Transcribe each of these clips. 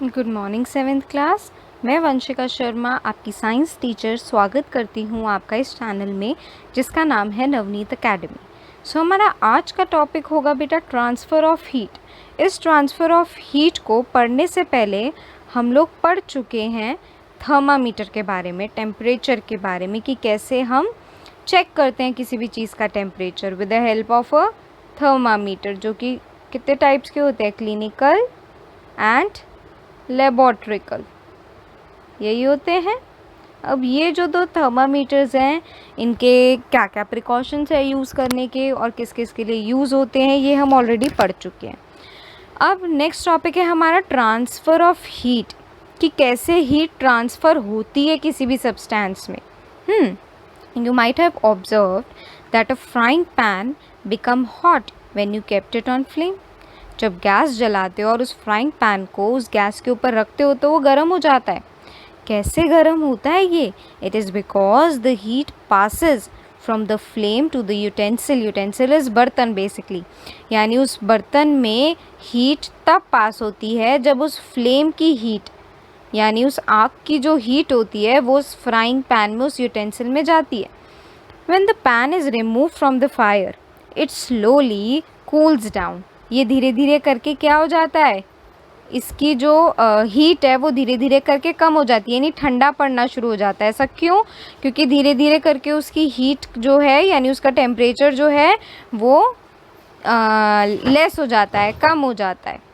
Good morning seventh class. मैं वंशिका शर्मा आपकी science teacher स्वागत करती हूँ आपका इस चैनल में जिसका नाम है नवनीत एकेडमी। सो हमारा आज का टॉपिक होगा बेटा ट्रांसफ़र ऑफ हीट। इस ट्रांसफ़र ऑफ हीट को पढ़ने से पहले हम लोग पढ़ चुके हैं थर्मामीटर के बारे में, टेम्परेचर के बारे में कि कैसे हम चेक करते हैं किसी भी चीज़ का temperature with the help of a thermometer, जो कि कितने टाइप्स के होते हैं, क्लिनिकल एंड लेबोरेटरिकल, यही होते हैं। अब ये जो दो थर्मामीटर्स हैं इनके क्या क्या प्रिकॉशंस है यूज़ करने के और किस किस के लिए यूज़ होते हैं ये हम ऑलरेडी पढ़ चुके हैं। अब नेक्स्ट टॉपिक है हमारा ट्रांसफ़र ऑफ हीट, कि कैसे हीट ट्रांसफ़र होती है किसी भी सब्सटेंस में। You might have observed that a frying pan become hot when you kept it on flame. जब गैस जलाते हो और उस फ्राइंग पैन को उस गैस के ऊपर रखते हो तो वो गर्म हो जाता है। कैसे गर्म होता है ये? It is because the heat passes from the flame to the utensil. Utensil is बर्तन बेसिकली, यानी उस बर्तन में हीट तब पास होती है जब उस फ्लेम की हीट, यानी उस आग की जो हीट होती है वो उस फ्राइंग पैन में, उस यूटेंसिल में जाती है। When the pan is removed from the fire, it slowly cools down. ये धीरे धीरे करके क्या हो जाता है, इसकी जो हीट है वो धीरे धीरे करके कम हो जाती है, यानी ठंडा पड़ना शुरू हो जाता है। ऐसा क्यों? क्योंकि धीरे धीरे करके उसकी हीट जो है, यानी उसका टेम्परेचर जो है वो लेस हो जाता है, कम हो जाता है।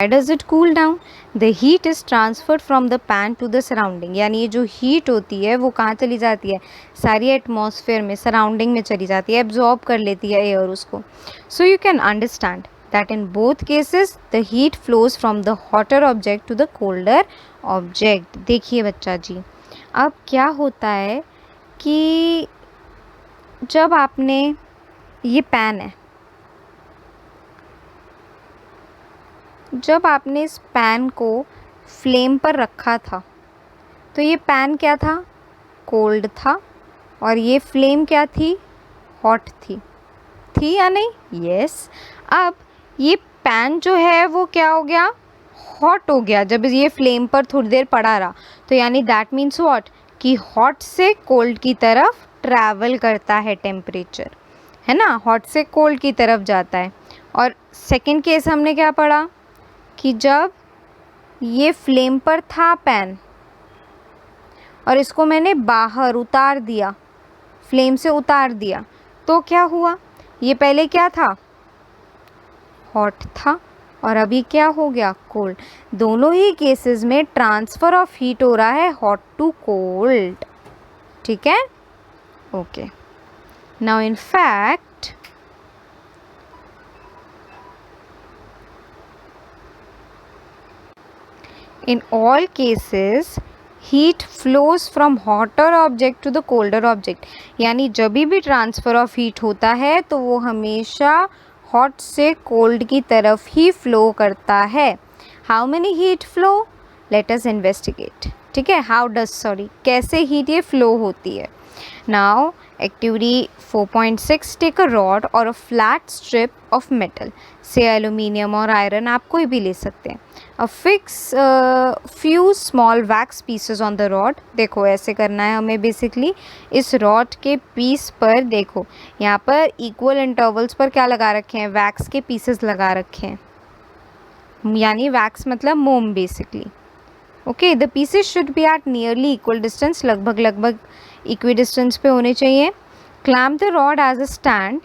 Why does it cool down? The heat is transferred from the pan to the surrounding. यानी ये जो हीट होती है वो कहाँ चली जाती है, सारी एटमॉस्फेयर में, सराउंडिंग में चली जाती है, एब्जॉर्ब कर लेती है एयर उसको। So you can understand that in both cases the heat flows from the hotter object to the colder object. देखिए बच्चा जी, अब क्या होता है कि जब आपने, ये पैन है, जब आपने इस पैन को फ्लेम पर रखा था तो ये पैन क्या था, कोल्ड था, और ये फ्लेम क्या थी, हॉट थी या नहीं? यस। अब ये पैन जो है वो क्या हो गया, हॉट हो गया जब ये फ्लेम पर थोड़ी देर पड़ा रहा। तो यानी दैट मीन्स व्हाट, कि हॉट से कोल्ड की तरफ ट्रैवल करता है टेम्परेचर, है ना, हॉट से कोल्ड की तरफ जाता है। और सेकंड केस हमने क्या पढ़ा कि जब ये फ्लेम पर था पैन और इसको मैंने बाहर उतार दिया, फ्लेम से उतार दिया, तो क्या हुआ, ये पहले क्या था, हॉट था, और अभी क्या हो गया, कोल्ड। दोनों ही केसेस में ट्रांसफ़र ऑफ हीट हो रहा है हॉट टू कोल्ड। ठीक है, okay. Now in fact in all cases heat flows from hotter object to the colder object. यानी जब भी ट्रांसफ़र ऑफ हीट होता है तो वो हमेशा हॉट से कोल्ड की तरफ ही फ्लो करता है। How many heat flow, let us investigate. ठीक है, हाउ डज, सॉरी, कैसे हीट ये फ्लो होती है। Now activity 4.6, take a rod और a flat strip of metal, say aluminium और आयरन, आप कोई भी ले सकते हैं। Fix few small wax pieces on the rod. देखो ऐसे करना है हमें बेसिकली, इस रॉड के पीस पर देखो यहाँ पर इक्वल इंटरवल्स पर क्या लगा रखे हैं, वैक्स के पीसेस लगा रखे हैं, यानी वैक्स मतलब मोम basically. Okay, the pieces should be at nearly equal distance, लगभग इक्वी डिस्टेंस पे होने चाहिए। Clamp the rod as a stand.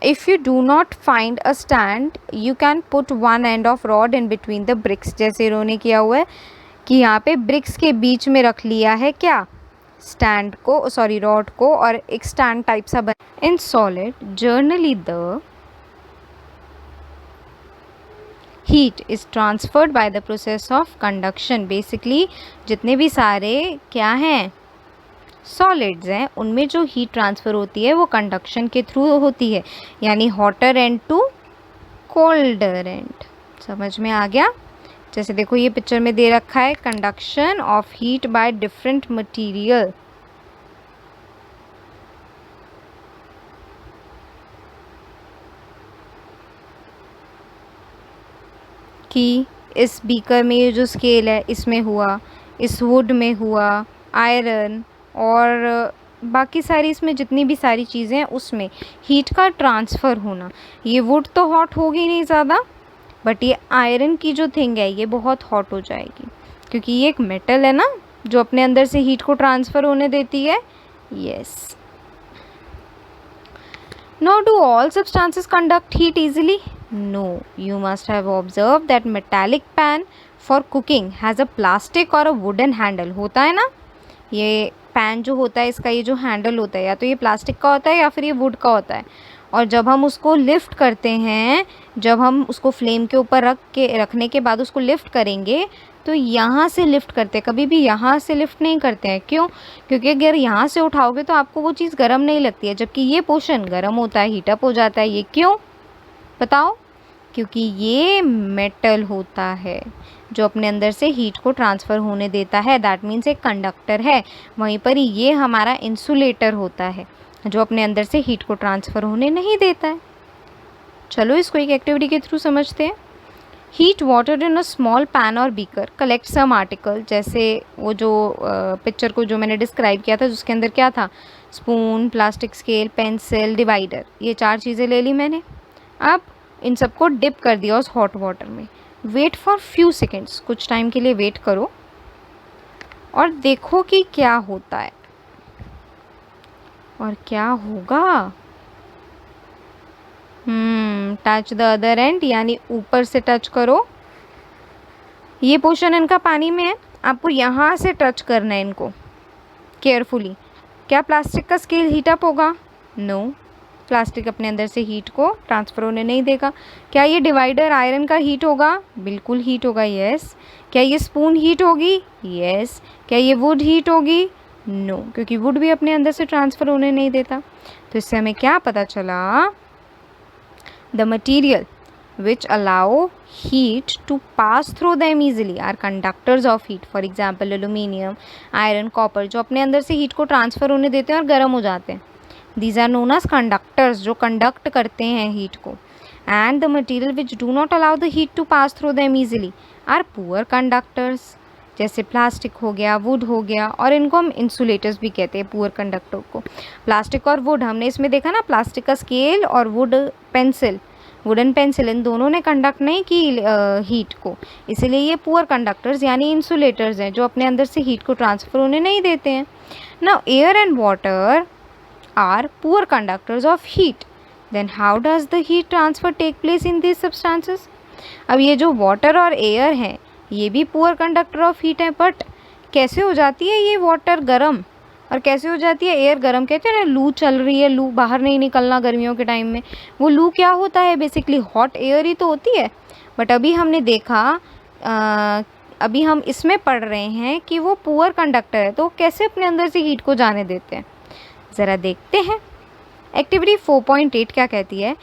If you do not find a stand, you can put one end of rod in between the bricks. जैसे इन्होंने किया हुआ है कि यहाँ पे ब्रिक्स के बीच में रख लिया है क्या, स्टैंड को, सॉरी रॉड को, और एक स्टैंड टाइप सा बना। In solid generally the heat is transferred by the process of conduction. Basically जितने भी सारे क्या हैं, सॉलिड्स हैं, उनमें जो हीट ट्रांसफ़र होती है वो कंडक्शन के थ्रू होती है, यानी hotter end to colder end. समझ में आ गया? जैसे देखो ये पिक्चर में दे रखा है, conduction of heat by different material. कि इस बीकर में ये जो स्केल है इसमें हुआ, इस वुड में हुआ, आयरन और बाकी सारी इसमें जितनी भी सारी चीज़ें हैं उसमें हीट का ट्रांसफ़र होना। ये वुड तो हॉट होगी नहीं ज़्यादा, बट ये आयरन की जो थिंग है ये बहुत हॉट हो जाएगी, क्योंकि ये एक मेटल है ना जो अपने अंदर से हीट को ट्रांसफ़र होने देती है। Yes. Now, do all substances conduct heat easily? No. You must have observed that metallic pan for cooking has a plastic or a wooden handle. होता है ना, ये पैन जो होता है इसका ये जो हैंडल होता है या तो ये प्लास्टिक का होता है या फिर ये वुड का होता है। और जब हम उसको लिफ्ट करते हैं, जब हम उसको फ्लेम के ऊपर रखने के बाद उसको लिफ्ट करेंगे तो यहाँ से लिफ्ट करते हैं, कभी भी यहाँ से लिफ्ट नहीं करते हैं। क्यों? क्योंकि अगर यहाँ से उठाओगे तो आपको वो चीज़ गर्म नहीं लगती है, जबकि ये पोर्शन गर्म होता है, हीटअप हो जाता है। ये क्यों बताओ? क्योंकि ये मेटल होता है जो अपने अंदर से हीट को ट्रांसफ़र होने देता है, दैट मीन्स एक कंडक्टर है। वहीं पर ये हमारा इंसुलेटर होता है जो अपने अंदर से हीट को ट्रांसफ़र होने नहीं देता है। चलो इसको एक एक्टिविटी के थ्रू समझते हैं। Heat water in a small pan और बीकर, कलेक्ट सम आर्टिकल। जैसे वो जो पिक्चर को जो मैंने डिस्क्राइब किया था जिसके अंदर क्या था, spoon, plastic scale, pencil, divider, ये 4 चीज़ें ले ली मैंने। अब इन सबको डिप कर दिया उस हॉट वाटर में। वेट फॉर फ्यू सेकेंड्स, कुछ टाइम के लिए वेट करो और देखो कि क्या होता है। और क्या होगा? टच द अदर एंड, यानी ऊपर से टच करो। ये पोर्शन इनका पानी में है, आपको यहाँ से टच करना है इनको केयरफुली। क्या प्लास्टिक का स्केल हीटअप होगा? नो, प्लास्टिक अपने अंदर से हीट को ट्रांसफ़र होने नहीं देगा। क्या ये डिवाइडर आयरन का हीट होगा? बिल्कुल हीट होगा। यस। क्या ये स्पून हीट होगी? यस। क्या ये वुड हीट होगी? नो, क्योंकि वुड भी अपने अंदर से ट्रांसफ़र होने नहीं देता। तो इससे हमें क्या पता चला? The material which allow heat to pass through them easily are conductors of heat. For example, aluminium, iron, copper, जो अपने अंदर से हीट को ट्रांसफ़र होने देते हैं और गर्म हो जाते हैं। These are known as conductors, जो कंडक्ट करते हैं हीट को। And the material which do not allow the heat to pass through them easily are poor conductors. जैसे प्लास्टिक हो गया, वुड हो गया, और इनको हम इंसुलेटर्स भी कहते हैं, पुअर कंडक्टर को। प्लास्टिक और वुड, हमने इसमें देखा ना, प्लास्टिक का स्केल और वुड पेंसिल, वुडन पेंसिल, इन दोनों ने कंडक्ट नहीं की हीट को, इसीलिए ये पुअर कंडक्टर्स यानी इंसुलेटर्स हैं जो अपने अंदर से हीट को ट्रांसफ़र होने नहीं देते हैं। Now air and water are poor conductors of heat, then how does the heat transfer take place in this substances? अब ये जो वाटर और एयर हैं ये भी पुअर कंडक्टर ऑफ हीट है, बट कैसे हो जाती है ये वाटर गर्म और कैसे हो जाती है एयर गर्म? कहते हैं ना, लू चल रही है, लू, बाहर नहीं निकलना गर्मियों के टाइम में, वो लू क्या होता है? बेसिकली हॉट एयर ही तो होती है। बट अभी हमने देखा, अभी हम इसमें पढ़ रहे हैं कि वो पुअर कंडक्टर है, तो कैसे अपने अंदर से हीट को जाने देते हैं, ज़रा देखते हैं। एक्टिविटी 4.8 क्या कहती है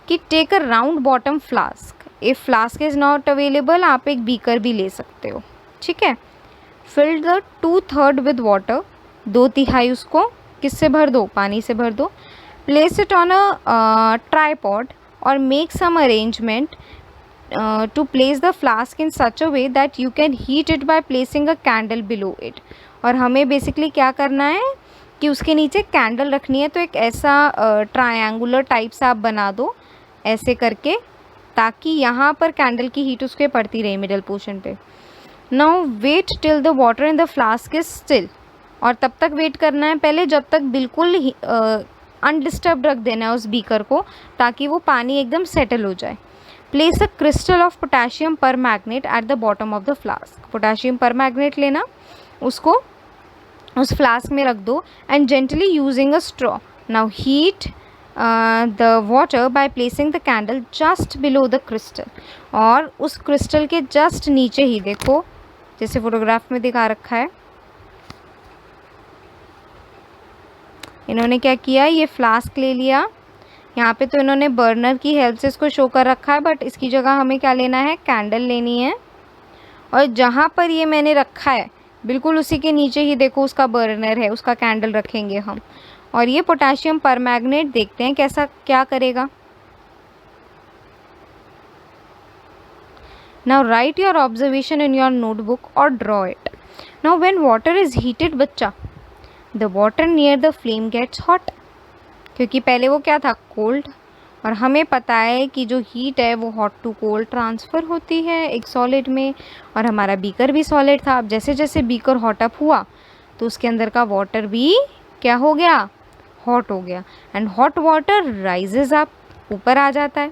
कि take a round bottom flask, if flask is not available आप एक बीकर भी ले सकते हो, ठीक है। फिल द 2/3 विद वाटर, 2/3 उसको किससे भर दो? पानी से भर दो। Place it on a tripod और make some arrangement to place the flask in such a way that you can heat it by placing a candle below it. और हमें बेसिकली क्या करना है कि उसके नीचे कैंडल रखनी है, तो एक ऐसा ट्रायंगुलर टाइप सा आप बना दो ऐसे करके, ताकि यहाँ पर कैंडल की हीट उसके पड़ती रहे मिडल पोर्शन पे। Now wait till the water in the flask is still, और तब तक वेट करना है पहले जब तक बिल्कुल अनडिस्टर्ब रख देना है उस बीकर को, ताकि वो पानी एकदम सेटल हो जाए। Place a crystal of potassium permanganate at the bottom of the flask, potassium permanganate लेना, उसको उस फ्लास्क में रख दो, and gently using a straw now heat the water by placing the candle just below the crystal, और उस crystal के just नीचे ही, देखो जैसे फोटोग्राफ में दिखा रखा है, इन्होंने क्या किया, ये फ्लास्क ले लिया, यहाँ पे तो इन्होंने बर्नर की हेल्प से इसको शो कर रखा है, बट इसकी जगह हमें क्या लेना है, कैंडल लेनी है। और जहाँ पर ये मैंने रखा है बिल्कुल उसी के नीचे ही देखो उसका बर्नर है, उसका कैंडल रखेंगे हम। और ये पोटेशियम परमैंगनेट देखते हैं कैसा क्या करेगा। Now write your observation in your notebook or draw it. Now when water is heated बच्चा, the water near the flame gets hot, क्योंकि पहले वो क्या था, कोल्ड, और हमें पता है कि जो हीट है वो हॉट टू कोल्ड ट्रांसफ़र होती है एक सॉलिड में, और हमारा बीकर भी सॉलिड था। अब जैसे जैसे बीकर हॉट अप हुआ तो उसके अंदर का वाटर भी क्या हो गया, हॉट हो गया, and hot water rises up, ऊपर आ जाता है,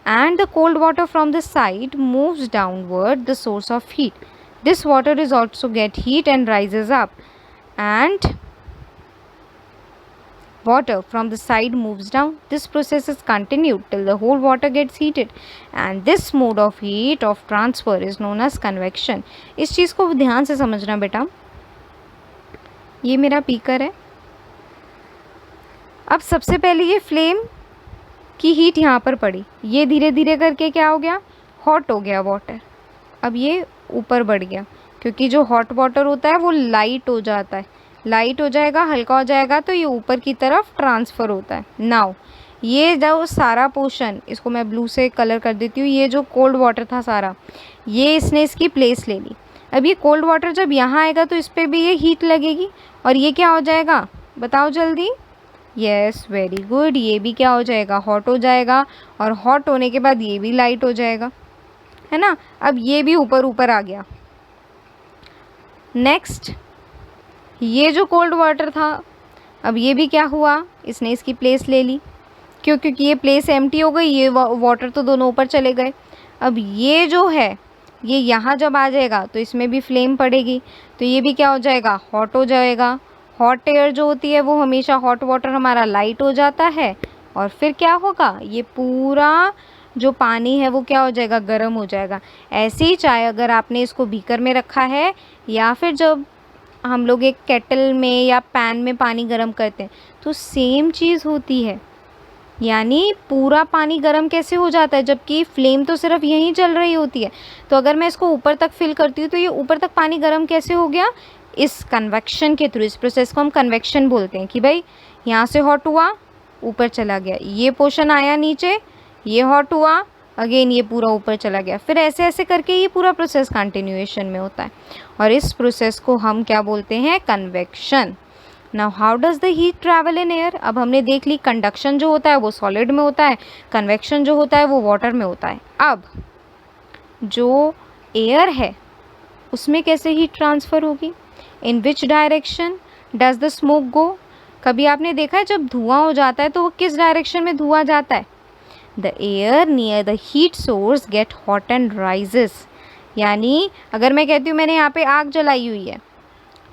and the cold water from the side moves downward the source of heat. This water is also get heat and rises up, and water from the side moves down. This process is continued till the whole water gets heated, and this mode of heat of transfer is known as convection. इस चीज़ को ध्यान से समझना बेटा. ये मेरा beaker है. अब सबसे पहले ये फ्लेम की हीट यहाँ पर पड़ी, ये धीरे धीरे करके क्या हो गया, हॉट हो गया वाटर. अब ये ऊपर बढ़ गया, क्योंकि जो हॉट वाटर होता है वो लाइट हो जाता है, लाइट हो जाएगा, हल्का हो जाएगा, तो ये ऊपर की तरफ ट्रांसफ़र होता है. नाउ ये जो सारा पोर्शन, इसको मैं ब्लू से कलर कर देती हूँ, ये जो कोल्ड वाटर था सारा, ये इसने इसकी प्लेस ले ली. अब ये कोल्ड वाटर जब यहाँ आएगा तो इस पर भी ये हीट लगेगी, और ये क्या हो जाएगा, बताओ जल्दी. Yes, very good. ये भी क्या हो जाएगा, हॉट हो जाएगा, और हॉट होने के बाद ये भी लाइट हो जाएगा, है ना. अब ये भी ऊपर ऊपर आ गया. नेक्स्ट, ये जो कोल्ड वाटर था, अब ये भी क्या हुआ, इसने इसकी प्लेस ले ली. क्योंकि ये प्लेस एम्प्टी हो गई, ये वाटर तो दोनों ऊपर चले गए. अब ये जो है, ये यहाँ जब आ जाएगा तो इसमें भी फ्लेम पड़ेगी, तो ये भी क्या हो जाएगा, हॉट हो जाएगा. हॉट एयर जो होती है वो हमेशा, हॉट वाटर हमारा लाइट हो जाता है, और फिर क्या होगा, ये पूरा जो पानी है वो क्या हो जाएगा, गर्म हो जाएगा. ऐसे ही चाहे अगर आपने इसको बीकर में रखा है, या फिर जब हम लोग एक केटल में या पैन में पानी गर्म करते हैं, तो सेम चीज़ होती है. यानी पूरा पानी गर्म कैसे हो जाता है, जबकि फ्लेम तो सिर्फ यहीं चल रही होती है. तो अगर मैं इसको ऊपर तक फिल करती हूँ तो ये ऊपर तक पानी गर्म कैसे हो गया, इस कन्वेक्शन के थ्रू. इस प्रोसेस को हम कन्वेक्शन बोलते हैं, कि भाई यहाँ से हॉट हुआ, ऊपर चला गया, ये पोर्शन आया नीचे, ये हॉट हुआ, अगेन ये पूरा ऊपर चला गया. फिर ऐसे ऐसे करके ये पूरा प्रोसेस कंटिन्यूएशन में होता है, और इस प्रोसेस को हम क्या बोलते हैं, convection. Now how does the heat travel in air. अब हमने देख ली कंडक्शन जो होता है वो सॉलिड में होता है, कन्वेक्शन जो होता है वो वाटर में होता है. अब जो एयर है उसमें कैसे हीट ट्रांसफ़र होगी, in which direction does the smoke go. कभी आपने देखा है जब धुआं हो जाता है तो वो किस डायरेक्शन में धुआं जाता है, the air near the heat source get hot and rises. यानी अगर मैं कहती हूँ मैंने यहाँ पे आग जलाई हुई है,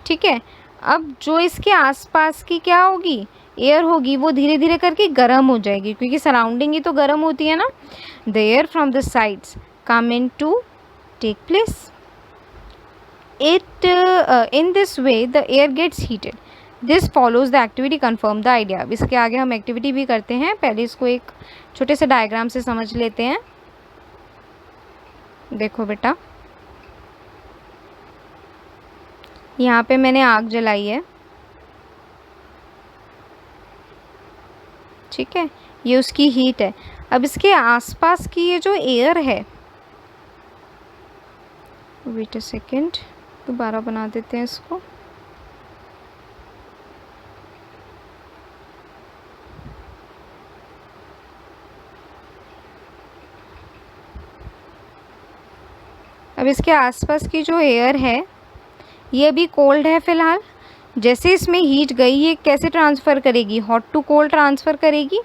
ठीक है, अब जो इसके आसपास की क्या होगी, एयर होगी, वो धीरे धीरे करके गर्म हो जाएगी, क्योंकि सराउंडिंग ही तो गर्म होती है ना. The air from the sides come in to take place. In this way the air gets heated. This follows the activity confirm the idea. अब इसके आगे हम एक्टिविटी भी करते हैं, पहले इसको एक छोटे से डायग्राम से समझ लेते हैं. देखो बेटा, यहाँ पे मैंने आग जलाई है, ठीक है, ये उसकी हीट है. अब इसके आसपास की ये जो एयर है, वेट अ सेकेंड, दोबारा बना देते हैं इसको. अब इसके आसपास की जो एयर है ये अभी कोल्ड है फ़िलहाल. जैसे इसमें हीट गई, ये कैसे ट्रांसफ़र करेगी, हॉट टू कोल्ड ट्रांसफ़र करेगी.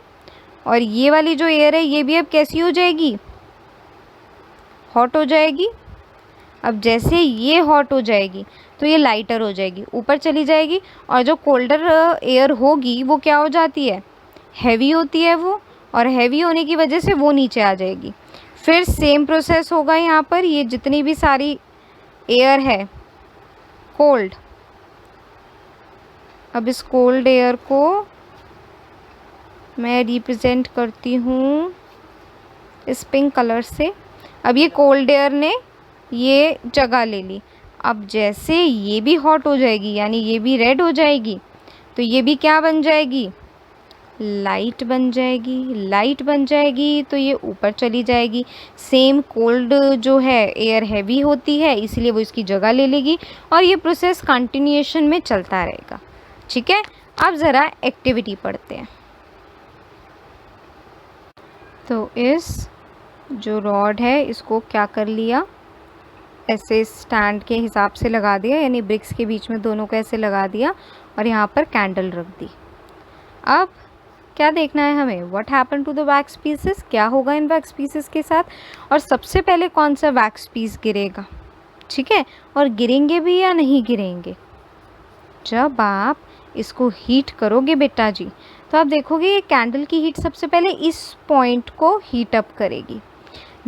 और ये वाली जो एयर है ये भी अब कैसी हो जाएगी, हॉट हो जाएगी. अब जैसे ये हॉट हो जाएगी तो ये लाइटर हो जाएगी, ऊपर चली जाएगी, और जो कोल्डर एयर होगी वो क्या हो जाती है, हैवी होती है वो, और हैवी होने की वजह से वो नीचे आ जाएगी. फिर सेम प्रोसेस होगा यहाँ पर, ये जितनी भी सारी एयर है कोल्ड, अब इस कोल्ड एयर को मैं रिप्रेजेंट करती हूँ इस पिंक कलर से. अब ये कोल्ड एयर ने ये जगह ले ली. अब जैसे ये भी हॉट हो जाएगी, यानी ये भी रेड हो जाएगी, तो ये भी क्या बन जाएगी, लाइट बन जाएगी, लाइट बन जाएगी तो ये ऊपर चली जाएगी। सेम कोल्ड जो है एयर हैवी होती है इसलिए वो इसकी जगह ले लेगी और ये प्रोसेस कंटिन्यूएशन में चलता रहेगा। ठीक है, अब ज़रा एक्टिविटी पढ़ते हैं। तो इस जो रॉड है इसको क्या कर लिया, ऐसे स्टैंड के हिसाब से लगा दिया, यानी ब्रिक्स के बीच में दोनों को ऐसे लगा दिया और यहाँ पर कैंडल रख दी। अब क्या देखना है हमें, what happen to the wax pieces, क्या होगा इन वैक्स पीसेस के साथ, और सबसे पहले कौन सा वैक्स पीस गिरेगा। ठीक है, और गिरेंगे भी या नहीं गिरेंगे। जब आप इसको हीट करोगे बेटा जी तो आप देखोगे ये कैंडल की हीट सबसे पहले इस पॉइंट को हीट अप करेगी,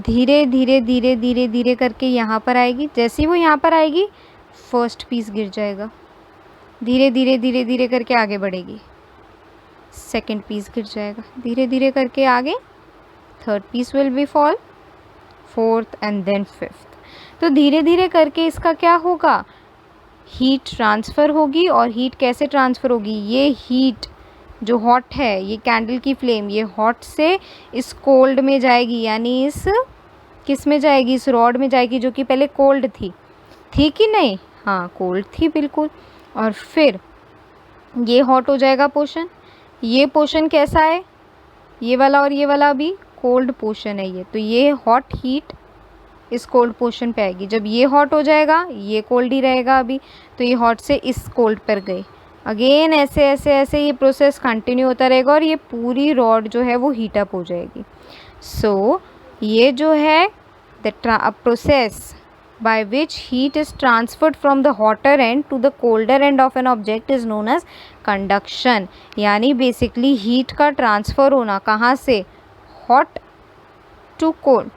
धीरे धीरे धीरे धीरे धीरे करके यहाँ पर आएगी। जैसे ही वो यहाँ पर आएगी फर्स्ट पीस गिर जाएगा, धीरे धीरे धीरे धीरे करके आगे बढ़ेगी, सेकंड पीस गिर जाएगा, धीरे धीरे करके आगे third piece will be fall, fourth and then fifth. तो धीरे धीरे करके इसका क्या होगा, हीट ट्रांसफ़र होगी। और हीट कैसे ट्रांसफ़र होगी, ये हीट जो हॉट है, ये कैंडल की फ्लेम ये हॉट से इस कोल्ड में जाएगी, यानी इस किस में जाएगी, इस रॉड में जाएगी जो कि पहले कोल्ड थी कि नहीं, हाँ कोल्ड थी बिल्कुल। और फिर ये हॉट हो जाएगा पोर्शन, ये पोर्शन कैसा है, ये वाला और ये वाला भी कोल्ड पोर्शन है ये, तो ये हॉट हीट इस कोल्ड पोर्शन पे आएगी। जब ये हॉट हो जाएगा ये कोल्ड ही रहेगा अभी, तो ये हॉट से इस कोल्ड पर गई। अगेन ऐसे ऐसे ऐसे ये प्रोसेस कंटिन्यू होता रहेगा और ये पूरी रॉड जो है वो हीट अप हो जाएगी। सो ये जो है the process by which heat is transferred from the hotter end to the colder end of an object is known as conduction। यानी बेसिकली हीट का ट्रांसफ़र होना कहाँ से, hot to cold,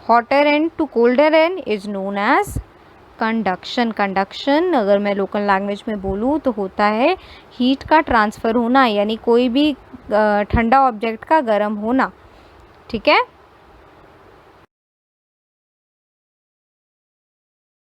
hotter end to colder end is known as conduction. Conduction अगर मैं local language में बोलूँ तो होता है हीट का ट्रांसफ़र होना, यानी कोई भी ठंडा ऑब्जेक्ट का गर्म होना। ठीक है।